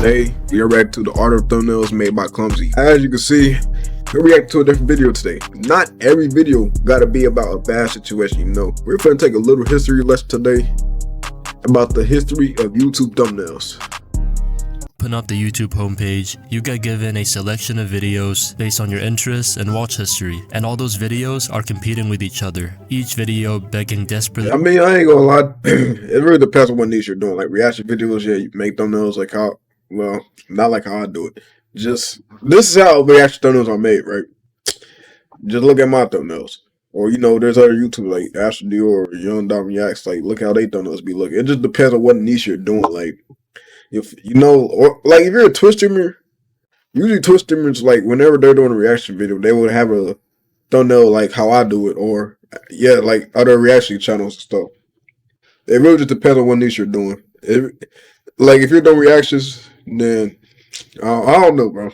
Today, we are reacting to the art of thumbnails made by Clumsy. As you can see, we're reacting to a different video today. Not every video gotta be about a bad situation, you know. We're gonna take a little history lesson today about the history of YouTube thumbnails. Open up the YouTube homepage, you get given a selection of videos based on your interests and watch history, and all those videos are competing with each other, each video begging desperately. I mean, I ain't gonna lie, it really depends on what niche you're doing. Like reaction videos, yeah, you make thumbnails like how, well, not like how I do it. Just, this is how reaction thumbnails are made, right? Just look at my thumbnails. Or, you know, there's other YouTube like Astro Dior or Young Dom Reacts, like look how they thumbnails be looking. It just depends on what niche you're doing, like. If you know, or like if you're a Twitch streamer, usually Twitch streamers, like whenever they're doing a reaction video, they would have a thumbnail like how I do it, or yeah, like other reaction channels and stuff. It really just depends on what niche you're doing. Like if you're doing reactions, then I don't know, bro.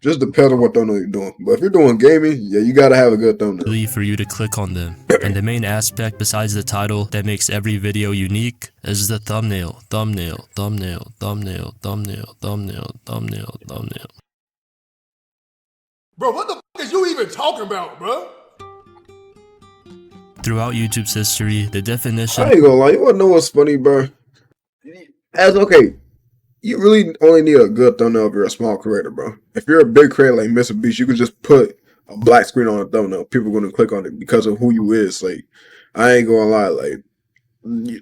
Just depends on what thumbnail you're doing. But if you're doing gaming, yeah, you gotta have a good thumbnail for you to click on them. And the main aspect besides the title that makes every video unique is the thumbnail. Thumbnail, thumbnail, thumbnail, thumbnail, thumbnail, thumbnail, thumbnail. Bro, what the fuck is you even talking about, bro? Throughout YouTube's history, the definition. I ain't gonna lie, you wanna know what's funny, bro? Okay, you really only need a good thumbnail if you're a small creator, bro. If you're a big creator like Mr. Beast, you can just put a black screen on a thumbnail. People are gonna click on it because of who you is. Like, I ain't gonna lie, like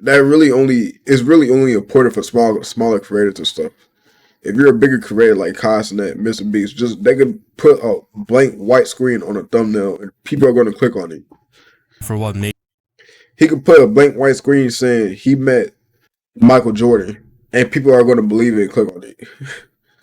that really only is really only important for smaller creators and stuff. If you're a bigger creator like Cosnet, Mr. Beast, just they could put a blank white screen on a thumbnail and people are gonna click on it. For what made he could put a blank white screen saying he met Michael Jordan. And people are going to believe it and click on it.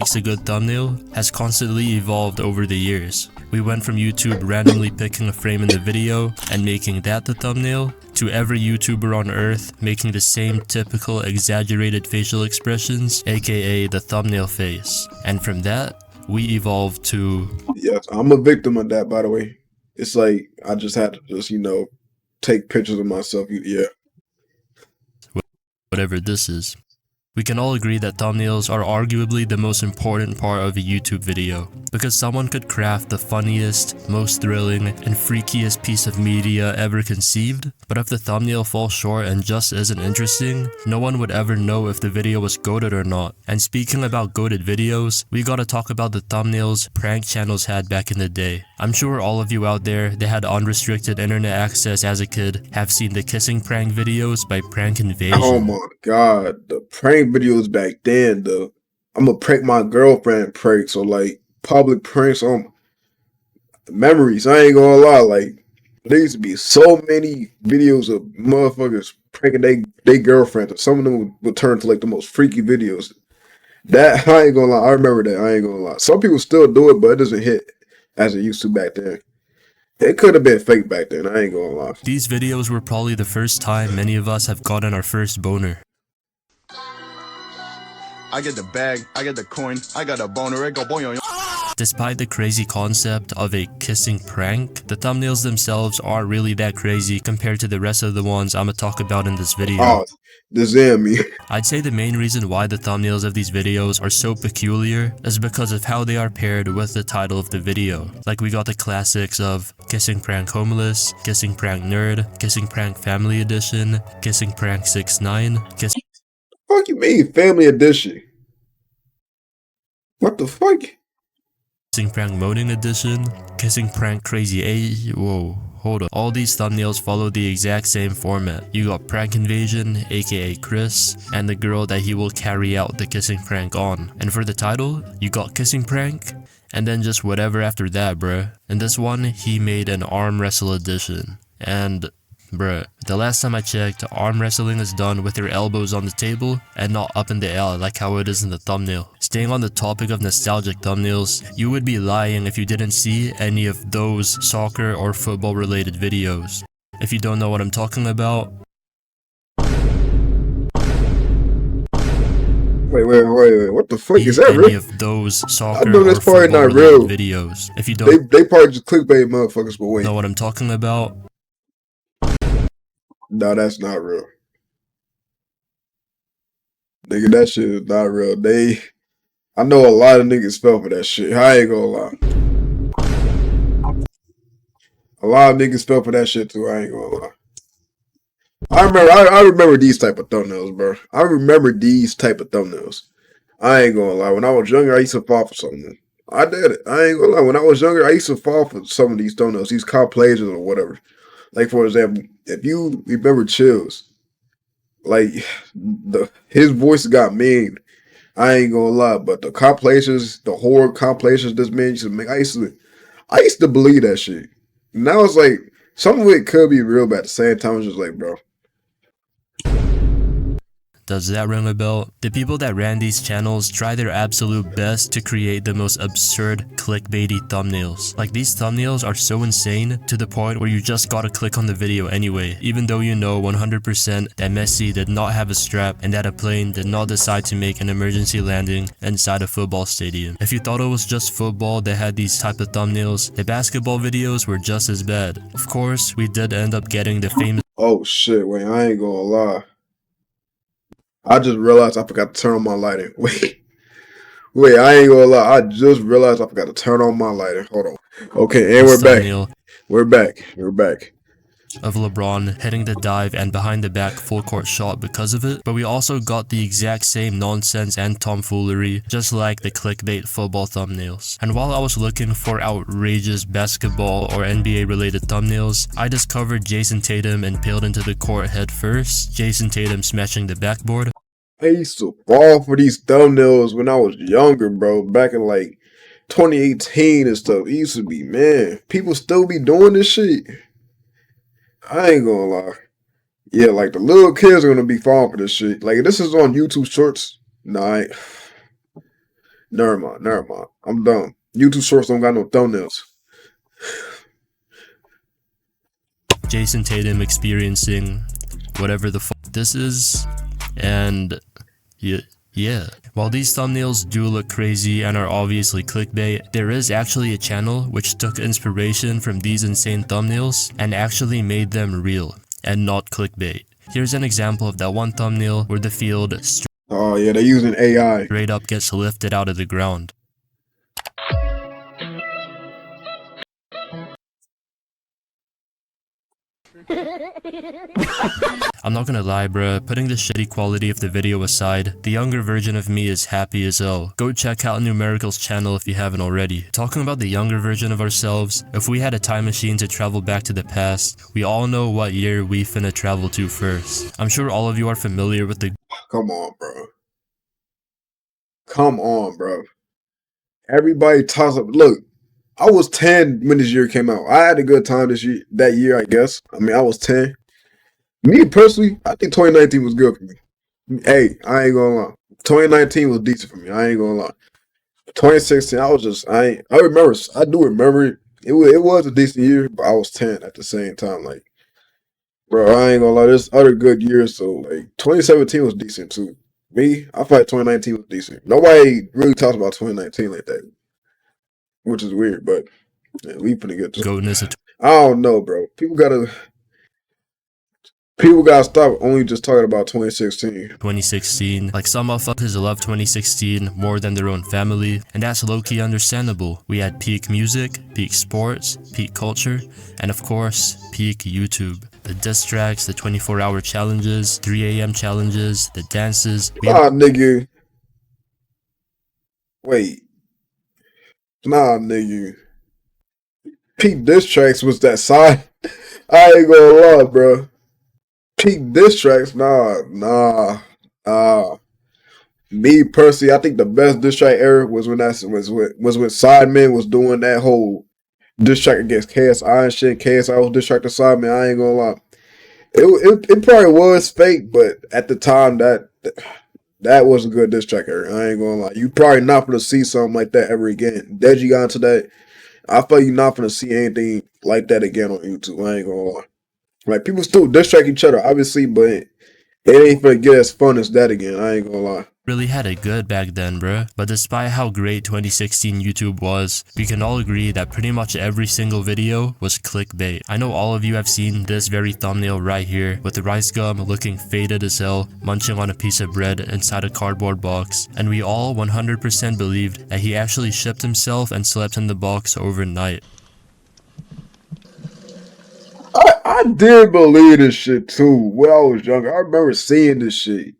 makes a good thumbnail has constantly evolved over the years. We went from YouTube randomly picking a frame in the video and making that the thumbnail, to every YouTuber on earth making the same typical exaggerated facial expressions, aka the thumbnail face. And from that, we evolved to... Yes, I'm a victim of that, by the way. It's like, I just had to just, you know, take pictures of myself, yeah. Whatever this is. We can all agree that thumbnails are arguably the most important part of a YouTube video, because someone could craft the funniest, most thrilling, and freakiest piece of media ever conceived, but if the thumbnail falls short and just isn't interesting, no one would ever know if the video was goated or not. And speaking about goated videos, we gotta talk about the thumbnails prank channels had back in the day. I'm sure all of you out there that had unrestricted internet access as a kid have seen the kissing prank videos by Prank Invasion. Oh my god, the prank videos back then, the I'm gonna prank my girlfriend pranks, or like public pranks on memories. I ain't gonna lie, like there used to be so many videos of motherfuckers pranking they girlfriends, and some of them would turn to like the most freaky videos. That I ain't gonna lie, I remember that. I ain't gonna lie. Some people still do it, but it doesn't hit as it used to back then. It could have been fake back then, I ain't gonna lie. These videos were probably the first time many of us have gotten our first boner. I get the bag, I get the coin, I got a boner, it go boing. Despite the crazy concept of a kissing prank, the thumbnails themselves aren't really that crazy compared to the rest of the ones I'ma talk about in this video. Oh, me. I'd say the main reason why the thumbnails of these videos are so peculiar is because of how they are paired with the title of the video. Like we got the classics of Kissing Prank Homeless, Kissing Prank Nerd, Kissing Prank Family Edition, Kissing Prank 6ix9ine, Kissing... Fuck you mean Family Edition? What the fuck? Kissing Prank Moaning Edition, Kissing Prank Crazy 8, whoa, hold up. All these thumbnails follow the exact same format. You got Prank Invasion, aka Chris, and the girl that he will carry out the kissing prank on. And for the title, you got Kissing Prank, and then just whatever after that, bruh. In this one, he made an arm wrestle edition. And... bruh, the last time I checked, arm wrestling is done with your elbows on the table and not up in the air like how it is in the thumbnail. Staying on the topic of nostalgic thumbnails, you would be lying if you didn't see any of those soccer or football related videos. If you don't know what I'm talking about... Wait, what the fuck is that, any real? of those soccer I know that's or probably football not real videos. If you don't they probably just clickbait motherfuckers, but wait. know what I'm talking about... No, that's not real. Nigga, that shit is not real. I know a lot of niggas fell for that shit. I ain't gonna lie. A lot of niggas fell for that shit too. I ain't gonna lie. I remember these type of thumbnails, bro. I remember these type of thumbnails. I ain't gonna lie. When I was younger, I used to fall for something. I did it. I ain't gonna lie. When I was younger, I used to fall for some of these thumbnails, these compilations or whatever. Like for example, if you remember Chills, like his voice got mean. I ain't gonna lie, but the compilations, the horror compilations this man used to make, I used to believe that shit. Now it's like some of it could be real, but at the same time, it's just like, bro. Does that ring a bell? The people that ran these channels try their absolute best to create the most absurd clickbaity thumbnails. Like these thumbnails are so insane to the point where you just gotta click on the video anyway, even though you know 100% that Messi did not have a strap and that a plane did not decide to make an emergency landing inside a football stadium. If you thought it was just football that had these type of thumbnails, the basketball videos were just as bad. Of course, we did end up getting the famous Oh shit, wait, I ain't gonna lie. I just realized I forgot to turn on my lighting. Wait, I ain't gonna lie. I just realized I forgot to turn on my lighting. Hold on. Okay, and we're back. thumbnail We're back. We're back. of LeBron hitting the dive and behind the back full court shot because of it, but we also got the exact same nonsense and tomfoolery, just like the clickbait football thumbnails. And while I was looking for outrageous basketball or NBA related thumbnails, I discovered Jason Tatum impaled into the court head first, Jason Tatum smashing the backboard. I used to fall for these thumbnails when I was younger, bro. Back in like 2018 and stuff. It used to be, man, people still be doing this shit. I ain't gonna lie. Yeah, like the little kids are gonna be falling for this shit. Like if this is on YouTube Shorts. Nah, I ain't. Never mind. I'm done. YouTube Shorts don't got no thumbnails. Jason Tatum experiencing whatever the fuck this is, and yeah. While these thumbnails do look crazy and are obviously clickbait, there is actually a channel which took inspiration from these insane thumbnails and actually made them real and not clickbait. Here's an example of that one thumbnail where the field Oh yeah, they're using AI. straight up gets lifted out of the ground. I'm not gonna lie bruh, putting the shitty quality of the video aside, the younger version of me is happy as hell. Go check out Numerical's channel if you haven't already. Talking about the younger version of ourselves, if we had a time machine to travel back to the past, we all know what year we finna travel to first. I'm sure all of you are familiar with the Come on, bro. Come on, bro. Everybody talks about. Look, I was 10 when this year came out. I had a good time that year, I guess. I mean, I was 10. Me personally, I think 2019 was good for me. Hey, I ain't gonna lie. 2019 was decent for me. I ain't gonna lie. 2016, I do remember it. It was a decent year, but I was 10 at the same time. Like, bro, I ain't gonna lie. There's other good years, so like 2017 was decent too. Me, I feel like 2019 was decent. Nobody really talks about 2019 like that, which is weird, but yeah, we finna get to. goatness of I don't know, bro. People gotta stop only just talking about 2016. 2016. Like some motherfuckers love 2016 more than their own family, and that's low-key understandable. We had peak music, peak sports, peak culture, and of course, peak YouTube. The diss tracks, the 24-hour challenges, 3 a.m. challenges, the dances. Nah, nigga. Wait. Nah, nigga. Peak diss tracks was that side. I ain't gonna lie, bro. Peak diss tracks, nah. Me personally, I think the best diss track era was when when Sidemen was doing that whole diss track against KSI and shit. KSI was diss track to Sidemen. I ain't gonna lie. It probably was fake, but at the time that was a good diss track era. I ain't gonna lie. You probably not gonna see something like that ever again. Deji got into that. I feel you're not gonna see anything like that again on YouTube. I ain't gonna lie. Like people still diss track each other, obviously, but it ain't gonna get as fun as that again. I ain't gonna lie. really had it good back then, bruh. But despite how great 2016 YouTube was, we can all agree that pretty much every single video was clickbait. I know all of you have seen this very thumbnail right here, with the Rice Gum looking faded as hell, munching on a piece of bread inside a cardboard box, and we all 100% believed that he actually shipped himself and slept in the box overnight. I did believe this shit too when I was younger. I remember seeing this shit.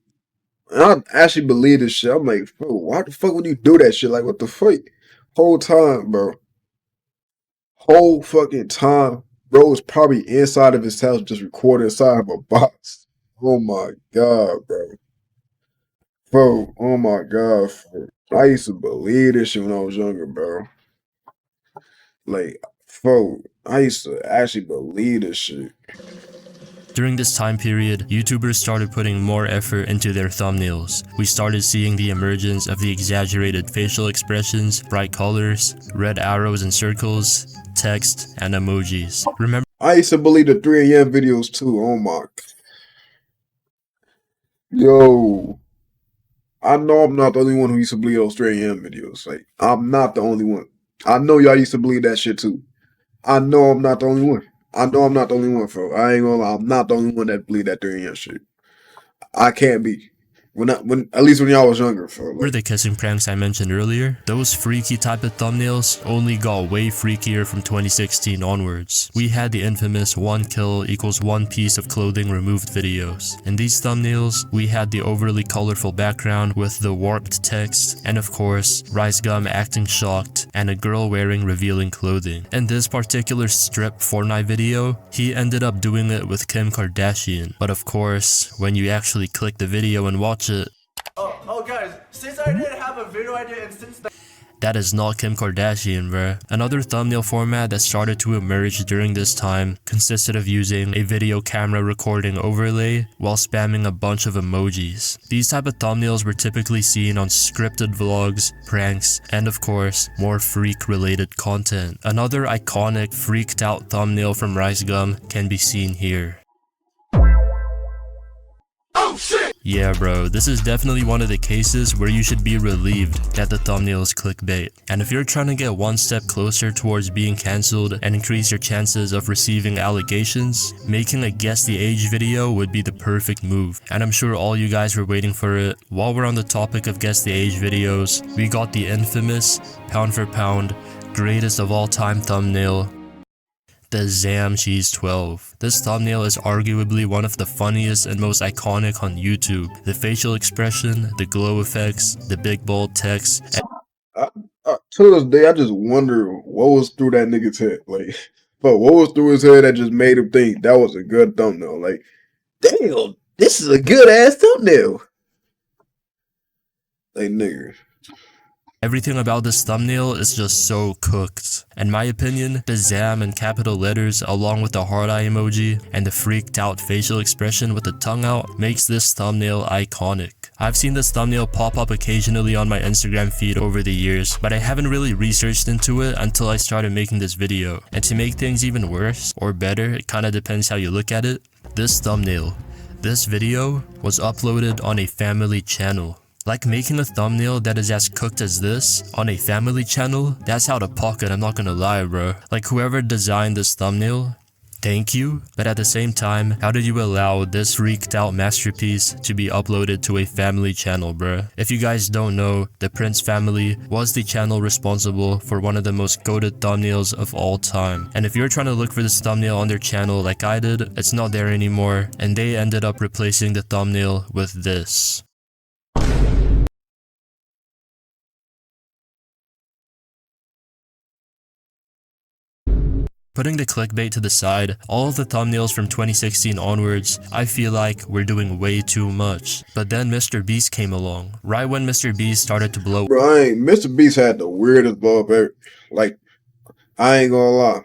And I actually believe this shit. I'm like, bro, why the fuck would you do that shit? Like, what the fuck? Whole time, bro. Whole fucking time. Bro was probably inside of his house just recording inside of a box. Oh my god, bro. Bro, oh my god, bro. I used to believe this shit when I was younger, bro. Like, bro, I used to actually believe this shit. During this time period, YouTubers started putting more effort into their thumbnails. We started seeing the emergence of the exaggerated facial expressions, bright colors, red arrows and circles, text, and emojis. Remember I used to believe the 3 AM videos too. Oh my. Yo. I know I'm not the only one who used to believe those 3 AM videos. Like, I'm not the only one. I know y'all used to believe that shit too. I know I'm not the only one. I know I'm not the only one, bro. I ain't gonna lie. I'm not the only one that believe that 3 AM shit. I can't be. At least when y'all was younger, bro. the kissing pranks I mentioned earlier? Those freaky type of thumbnails only got way freakier from 2016 onwards. We had the infamous 1 kill equals 1 piece of clothing removed videos. In these thumbnails, we had the overly colorful background with the warped text, and of course, Rice Gum acting shocked, and a girl wearing revealing clothing. In this particular strip Fortnite video, he ended up doing it with Kim Kardashian. But of course, when you actually click the video and watch it, Oh guys, since I didn't have a video idea and since that is not Kim Kardashian, bruh. Another thumbnail format that started to emerge during this time consisted of using a video camera recording overlay while spamming a bunch of emojis. These type of thumbnails were typically seen on scripted vlogs, pranks, and of course, more freak-related content. Another iconic freaked out thumbnail from Rice Gum can be seen here. Yeah bro, this is definitely one of the cases where you should be relieved that the thumbnail is clickbait. And if you're trying to get one step closer towards being cancelled and increase your chances of receiving allegations, making a guess the age video would be the perfect move. And I'm sure all you guys were waiting for it. While we're on the topic of guess the age videos, we got the infamous, pound for pound, greatest of all time thumbnail, the Zam Cheese 12. This thumbnail is arguably one of the funniest and most iconic on YouTube. The facial expression, the glow effects, the big bold text. To this day, I just wonder what was through that nigga's head. Like, but what was through his head that just made him think that was a good thumbnail? Like, damn, this is a good ass thumbnail. Like, nigga. Everything about this thumbnail is just so cooked. In my opinion, the Zam in capital letters along with the heart eye emoji and the freaked out facial expression with the tongue out makes this thumbnail iconic. I've seen this thumbnail pop up occasionally on my Instagram feed over the years, but I haven't really researched into it until I started making this video. And to make things even worse, or better, it kinda depends how you look at it, this video was uploaded on a family channel. Like making a thumbnail that is as cooked as this on a family channel, that's out of pocket, I'm not gonna lie bro. Like whoever designed this thumbnail, thank you. But at the same time, how did you allow this freaked out masterpiece to be uploaded to a family channel bruh? If you guys don't know, the Prince family was the channel responsible for one of the most goated thumbnails of all time. And if you're trying to look for this thumbnail on their channel like I did, it's not there anymore, and they ended up replacing the thumbnail with this. Putting the clickbait to the side, all of the thumbnails from 2016 onwards, I feel like we're doing way too much. But then Mr. Beast came along. Right when Mr. Beast started to blow. Bro, Mr. Beast had the weirdest blow up ever. Like, I ain't gonna lie.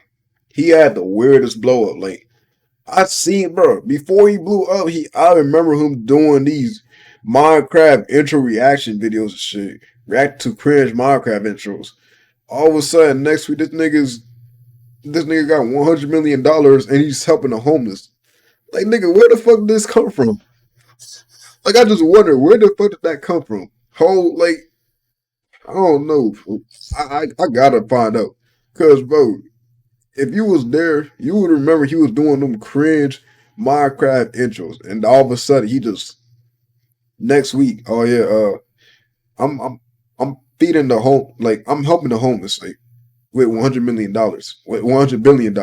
He had the weirdest blow up. Like, I seen, bro, before he blew up, I remember him doing these Minecraft intro reaction videos and shit. React to cringe Minecraft intros. All of a sudden, next week, this nigga got $100 million and he's helping the homeless. Like, nigga, where the fuck did this come from? Like I just wonder where the fuck did that come from? Whole like I don't know. I gotta find out. Cause bro, if you was there, you would remember he was doing them cringe Minecraft intros, and all of a sudden he just next week, oh yeah, I'm feeding the home like I'm helping the homeless like with $100 million, with $100 billion.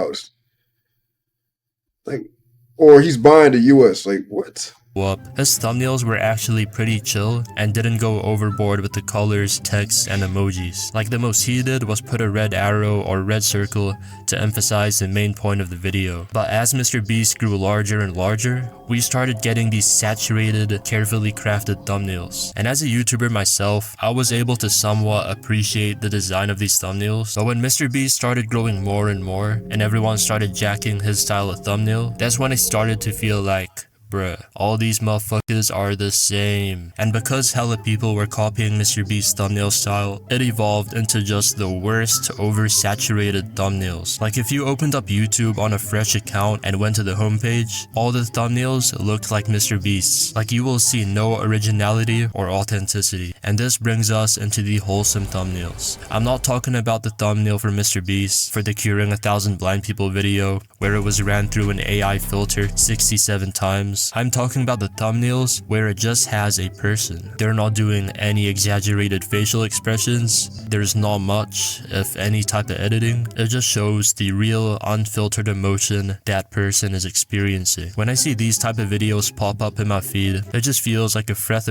Like or he's buying the US. Like what? up. His thumbnails were actually pretty chill and didn't go overboard with the colors, text, and emojis. Like the most he did was put a red arrow or red circle to emphasize the main point of the video. But as Mr. Beast grew larger and larger, we started getting these saturated, carefully crafted thumbnails. And as a YouTuber myself, I was able to somewhat appreciate the design of these thumbnails. But when Mr. Beast started growing more and more, and everyone started jacking his style of thumbnail, that's when I started to feel like, bruh, all these motherfuckers are the same. And because hella people were copying Mr. Beast's thumbnail style, it evolved into just the worst oversaturated thumbnails. Like if you opened up YouTube on a fresh account and went to the homepage, all the thumbnails looked like Mr. Beast's. Like you will see no originality or authenticity. And this brings us into the wholesome thumbnails. I'm not talking about the thumbnail for Mr. Beast for the Curing 1,000 Blind People video, where it was ran through an AI filter 67 times. I'm talking about the thumbnails where it just has a person. They're not doing any exaggerated facial expressions. There's not much, if any, type of editing. It just shows the real, unfiltered emotion that person is experiencing. When I see these type of videos pop up in my feed, it just feels like a fresh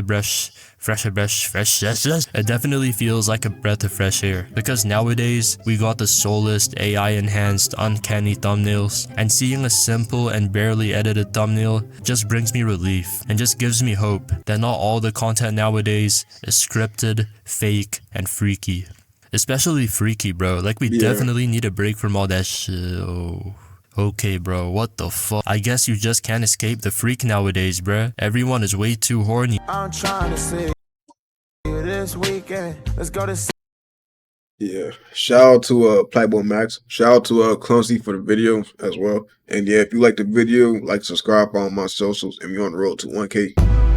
it definitely feels like a breath of fresh air, because nowadays we got the soulless AI enhanced uncanny thumbnails, and seeing a simple and barely edited thumbnail just brings me relief and just gives me hope that not all the content nowadays is scripted, fake, and freaky. Especially freaky, bro. Like we definitely need a break from all that shit. Oh. Okay, bro, what the fuck? I guess you just can't escape the freak nowadays, bruh. Everyone is way too horny. I'm trying to see you this weekend. Let's go to. Yeah. Shout out to Playboy Max. Shout out to Clumsy for the video as well. And yeah, if you like the video, like, subscribe on my socials, and we're on the road to 1K.